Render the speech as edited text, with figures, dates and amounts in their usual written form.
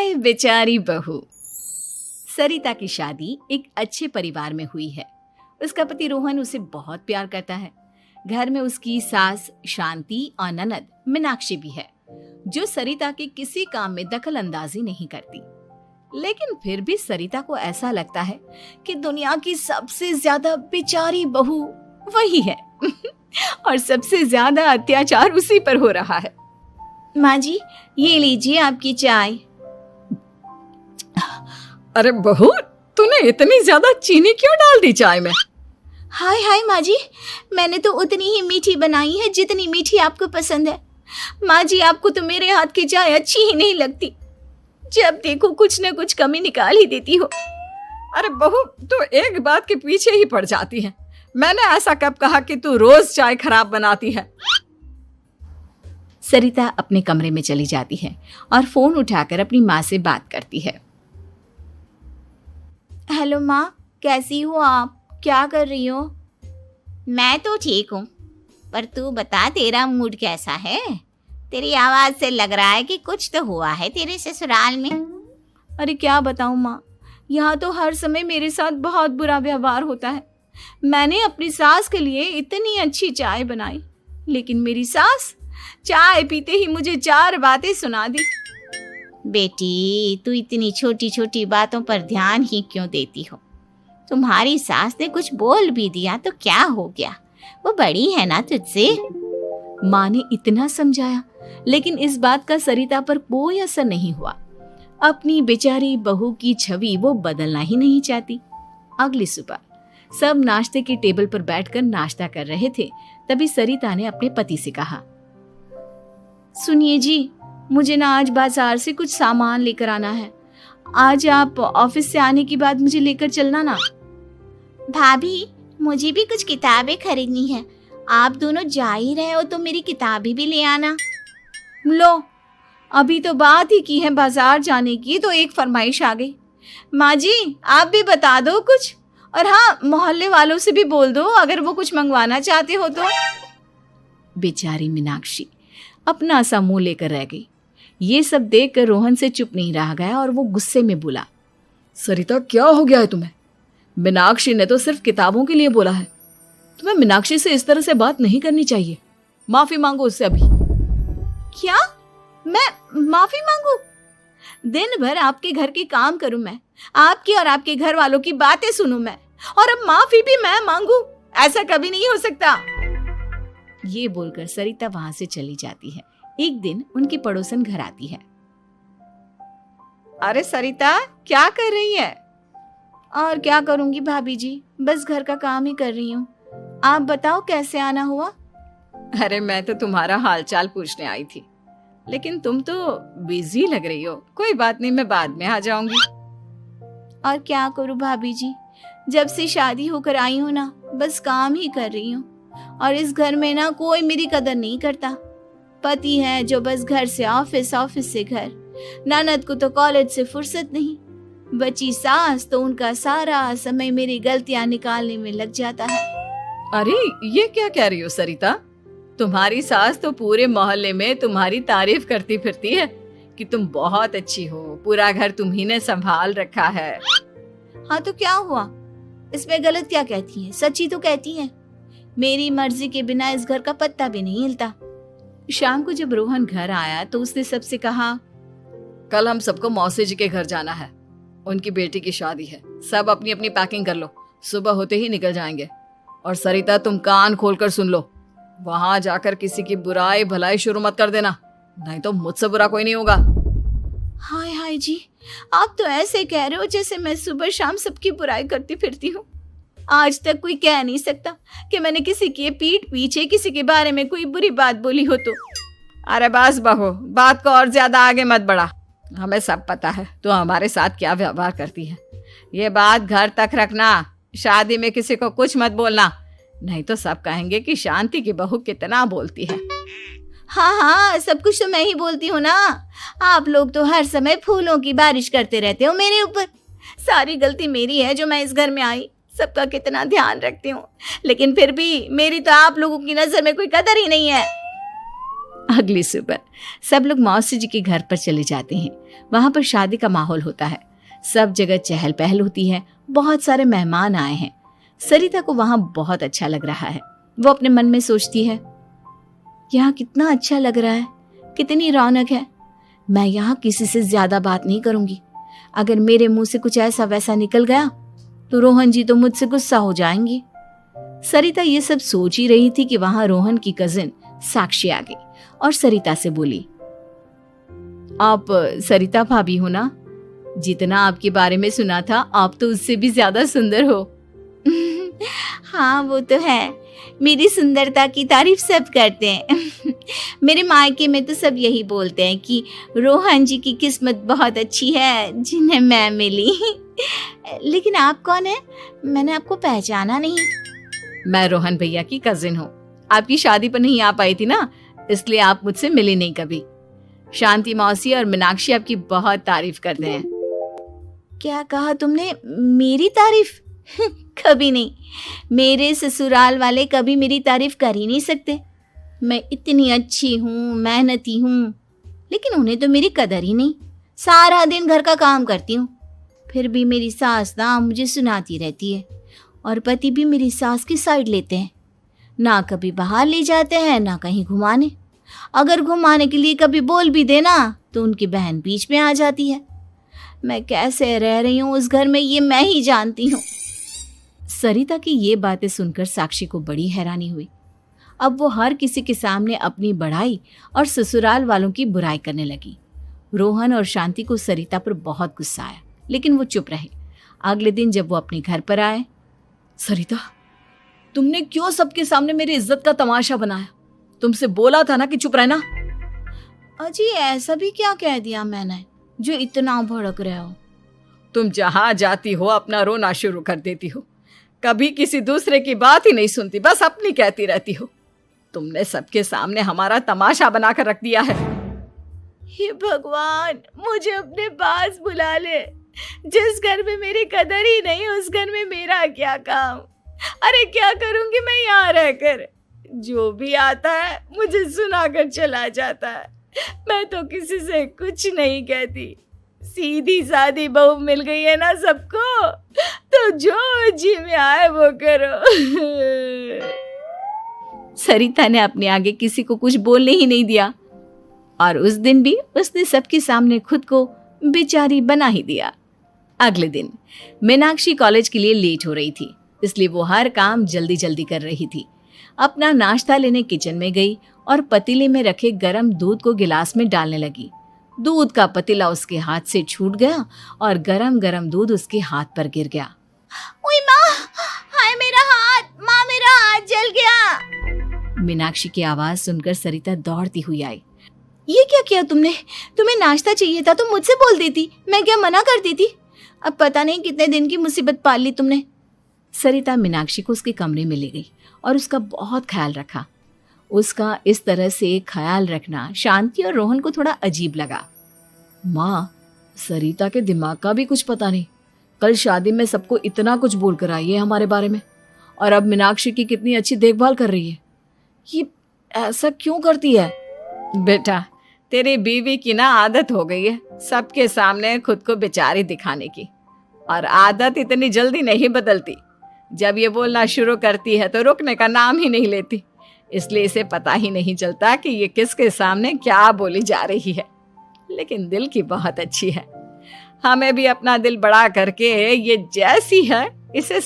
हाय बेचारी बहू। सरिता की शादी एक अच्छे परिवार में हुई है। उसका पति रोहन उसे बहुत प्यार करता है। घर में उसकी सास शांति और ननद मीनाक्षी भी है, जो सरिता के किसी काम में दखल अंदाजी नहीं करती। लेकिन फिर भी सरिता को ऐसा लगता है कि दुनिया की सबसे ज्यादा बेचारी बहू वही है और सबसे ज्यादा अत्याचार उसी पर हो रहा है। माँ जी, ये लीजिए आपकी चाय। अरे बहू, तूने इतनी ज्यादा चीनी क्यों डाल दी चाय में? हाय हाय माँ जी, मैंने तो उतनी ही मीठी बनाई है जितनी मीठी आपको पसंद है। माँ जी, आपको तो मेरे हाथ की चाय अच्छी ही नहीं लगती। जब देखो कुछ न कुछ कमी निकाल ही देती हो। अरे बहू, तू एक बात के पीछे ही पड़ जाती है। मैंने ऐसा कब कहा कि तू रोज चाय खराब बनाती है? सरिता अपने कमरे में चली जाती है और फोन उठाकर अपनी माँ से बात करती है। हेलो माँ, कैसी हो आप? क्या कर रही हो? मैं तो ठीक हूँ, पर तू बता, तेरा मूड कैसा है? तेरी आवाज से लग रहा है कि कुछ तो हुआ है तेरे ससुराल में। अरे क्या बताऊँ माँ, यहाँ तो हर समय मेरे साथ बहुत बुरा व्यवहार होता है। मैंने अपनी सास के लिए इतनी अच्छी चाय बनाई, लेकिन मेरी सास चाय पीते ही मुझे 4 बातें सुना दी। बेटी, तू इतनी छोटी छोटी बातों पर ध्यान ही क्यों देती हो? तुम्हारी सास ने कुछ बोल भी दिया तो क्या हो गया, वो बड़ी है ना तुझसे। माँ ने इतना समझाया, लेकिन इस बात का सरिता पर कोई असर नहीं हुआ। अपनी बेचारी बहू की छवि वो बदलना ही नहीं चाहती। अगली सुबह सब नाश्ते की टेबल पर बैठकर नाश्ता कर रहे थे। तभी सरिता ने अपने पति से कहा, सुनिए जी, मुझे ना आज बाजार से कुछ सामान लेकर आना है। आज आप ऑफिस से आने के बाद मुझे लेकर चलना ना। भाभी, मुझे भी कुछ किताबें खरीदनी है। आप दोनों जा ही रहे हो तो मेरी किताबें भी ले आना। लो, अभी तो बात ही की है बाजार जाने की, तो एक फरमाइश आ गई। माँ जी, आप भी बता दो कुछ, और हाँ, मोहल्ले वालों से भी बोल दो अगर वो कुछ मंगवाना चाहते हो तो। बेचारी मीनाक्षी अपना सा मुंह लेकर रह गई। ये सब देखकर रोहन से चुप नहीं रह गया और वो गुस्से में बोला, सरिता, क्या हो गया है तुम्हें? मीनाक्षी ने तो सिर्फ किताबों के लिए बोला है। तुम्हें मीनाक्षी से इस तरह से बात नहीं करनी चाहिए। माफी मांगो उससे अभी। क्या? मैं माफी मांगू? दिन भर आपके घर के काम करूं मैं, आपकी और आपके घर वालों की बातें सुनूं मैं, और अब माफी भी मैं मांगू? ऐसा कभी नहीं हो सकता। ये बोलकर सरिता वहां से चली जाती है। एक दिन उनकी पड़ोसन घर आती है। अरे सरिता, क्या कर रही है? और क्या करूंगी भाभी जी, बस घर का काम ही कर रही हूँ। आप बताओ कैसे आना हुआ? अरे मैं तो तुम्हारा हालचाल पूछने आई थी, लेकिन तुम तो बिजी लग रही हो। कोई बात नहीं, मैं बाद में आ जाऊंगी। और क्या करूं भाभी जी, जब से शादी होकर आई हूँ ना, बस काम ही कर रही हूँ। और इस घर में ना कोई मेरी कदर नहीं करता। पति है जो बस घर से ऑफिस, ऑफिस से घर। ननद को तो कॉलेज से फुर्सत नहीं। बची सास तो उनका सारा समय मेरी गलतियां निकालने में लग जाता है। अरे ये क्या कह रही हो सरिता? तुम्हारी सास तो पूरे मोहल्ले में तुम्हारी तारीफ करती फिरती है कि तुम बहुत अच्छी हो, पूरा घर तुम्ही ने संभाल रखा है। हाँ तो क्या हुआ, इसमें गलत क्या कहती हैं? सच्ची तो कहती हैं। मेरी मर्जी के बिना इस घर का पत्ता भी नहीं हिलता। शाम को जब रोहन घर आया तो उसने सबसे कहा, कल हम सबको मौसी जी के घर जाना है, उनकी बेटी की शादी है। सब अपनी अपनी पैकिंग कर लो, सुबह होते ही निकल जाएंगे। और सरिता, तुम कान खोलकर सुन लो, वहां जाकर किसी की बुराई भलाई शुरू मत कर देना, नहीं तो मुझसे बुरा कोई नहीं होगा। हाय हाय जी, आप तो ऐसे कह रहे हो जैसे मैं सुबह शाम सबकी बुराई करती फिरती हूँ। आज तक कोई कह नहीं सकता कि मैंने किसी की पीठ पीछे किसी के बारे में कोई बुरी बात बोली हो तो। अरे बस बहू, बात को और ज्यादा आगे मत बढ़ा। हमें सब पता है तो हमारे साथ क्या व्यवहार करती है। ये बात घर तक रखना, शादी में किसी को कुछ मत बोलना, नहीं तो सब कहेंगे कि शांति की बहू कितना बोलती है। हाँ हाँ, सब कुछ तो मैं ही बोलती हूँ ना। आप लोग तो हर समय फूलों की बारिश करते रहते हो मेरे ऊपर। सारी गलती मेरी है जो मैं इस घर में आई। सबका कितना ध्यान रखती हूँ, लेकिन फिर भी मेरी तो आप लोगों की नजर में कोई कदर ही नहीं है। अगली सुबह सब लोग मौसी जी के घर पर चले जाते हैं। वहां पर शादी का माहौल होता है, सब जगह चहल पहल होती है, बहुत सारे मेहमान आए हैं। सरिता को वहां बहुत अच्छा लग रहा है। वो अपने मन में सोचती है, यहाँ कितना अच्छा लग रहा है, कितनी रौनक है। मैं यहाँ किसी से ज्यादा बात नहीं करूंगी। अगर मेरे मुंह से कुछ ऐसा वैसा निकल गया तो रोहन जी तो मुझसे गुस्सा हो जाएंगी। सरिता ये सब सोच ही रही थी कि वहां रोहन की कजिन साक्षी आ गई और सरिता से बोली, आप सरिता भाभी हो ना? जितना आपके बारे में सुना था, आप तो उससे भी ज्यादा सुंदर हो। हाँ वो तो है, मेरी सुंदरता की तारीफ सब करते हैं। मेरे मायके में तो सब यही बोलते हैं कि रोहन जी की किस्मत बहुत अच्छी है जिन्हें मैं मिली। लेकिन आप कौन है? मैंने आपको पहचाना नहीं। मैं रोहन भैया की कजिन हूँ। आपकी शादी पर नहीं आ पाई थी ना, इसलिए आप मुझसे मिली नहीं कभी। शांति मौसी और मीनाक्षी आपकी बहुत तारीफ करते हैं। क्या कहा तुमने? मेरी तारीफ? कभी नहीं। मेरे ससुराल वाले कभी मेरी तारीफ कर ही नहीं सकते। मैं इतनी अच्छी हूँ, मेहनती हूँ, लेकिन उन्हें तो मेरी कदर ही नहीं। सारा दिन घर का काम करती हूँ, फिर भी मेरी सास ना मुझे सुनाती रहती है, और पति भी मेरी सास की साइड लेते हैं। ना कभी बाहर ले जाते हैं, ना कहीं घुमाने। अगर घुमाने के लिए कभी बोल भी देना तो उनकी बहन बीच में आ जाती है। मैं कैसे रह रही हूँ उस घर में, ये मैं ही जानती हूँ। सरिता की ये बातें सुनकर साक्षी को बड़ी हैरानी हुई। अब वो हर किसी के सामने अपनी बढ़ाई और ससुराल वालों की बुराई करने लगी। रोहन और शांति को सरिता पर बहुत गुस्सा आया, लेकिन वो चुप रहे। अगले दिन जब वो अपने घर पर आए, सरिता, तुमने क्यों सबके सामने मेरी इज्जत का तमाशा बनाया? तुमसे बोला था ना कि चुप रहना। अजी ऐसा भी क्या कह दिया मैंने जो इतना भड़क रहे हो? तुम जहां जाती हो अपना रोना शुरू कर देती हो, कभी किसी दूसरे की बात ही नहीं सुनती, बस अपनी कहती रहती हो। तुमने सबके सामने हमारा तमाशा बनाकर रख दिया है। हे भगवान, मुझे अपने पास बुला ले। जिस घर में मेरी कदर ही नहीं, उस घर में मेरा क्या काम? अरे क्या करूंगी मैं यहाँ रहकर? जो भी आता है मुझे सुनाकर चला जाता है। मैं तो किसी से कुछ नहीं कहती। सीधी सादी बहू मिल गई है ना सबको, तो जो जी में आए वो करो। सरिता ने अपने आगे किसी को कुछ बोलने ही नहीं दिया, और उस दिन भी उसने सबके सामने खुद को बेचारी बना ही दिया। अगले दिन मीनाक्षी कॉलेज के लिए लेट हो रही थी, इसलिए वो हर काम जल्दी जल्दी कर रही थी। अपना नाश्ता लेने किचन में गई और पतीले में रखे गरम दूध को गिलास में डालने लगी। दूध का पतीला उसके हाथ से छूट गया और गरम गरम दूध उसके हाथ पर गिर गया। ओए माँ, हाय मेरा हाथ, माँ मेरा हाथ जल गया। मीनाक्षी की आवाज सुनकर सरिता दौड़ती हुई आई। ये क्या किया तुमने? तुम्हें नाश्ता चाहिए था तो मुझसे बोल देती, मैं क्या मना कर देती? अब पता नहीं कितने दिन की मुसीबत पाल ली तुमने। सरिता मीनाक्षी को उसके कमरे में ले गई और उसका बहुत ख्याल रखा। उसका इस तरह से ख्याल रखना शांति और रोहन को थोड़ा अजीब लगा। माँ, सरिता के दिमाग का भी कुछ पता नहीं। कल शादी में सबको इतना कुछ बोल कर आई है हमारे बारे में, और अब मीनाक्षी की कितनी अच्छी देखभाल कर रही है। ये ऐसा क्यों करती है? बेटा, तेरी बीवी की ना आदत हो गई है सबके सामने खुद को बेचारी दिखाने की, और आदत इतनी जल्दी नहीं बदलती। जब ये बोलना शुरू करती है तो रुकने का नाम ही नहीं लेती, इसलिए इसे पता ही नहीं चलता कि ये किसके सामने क्या बोली जा रही है। लेकिन दिल की बहुत अच्छी है। हमें भी अपना दिल बड़ा करके ये जैसी है इसे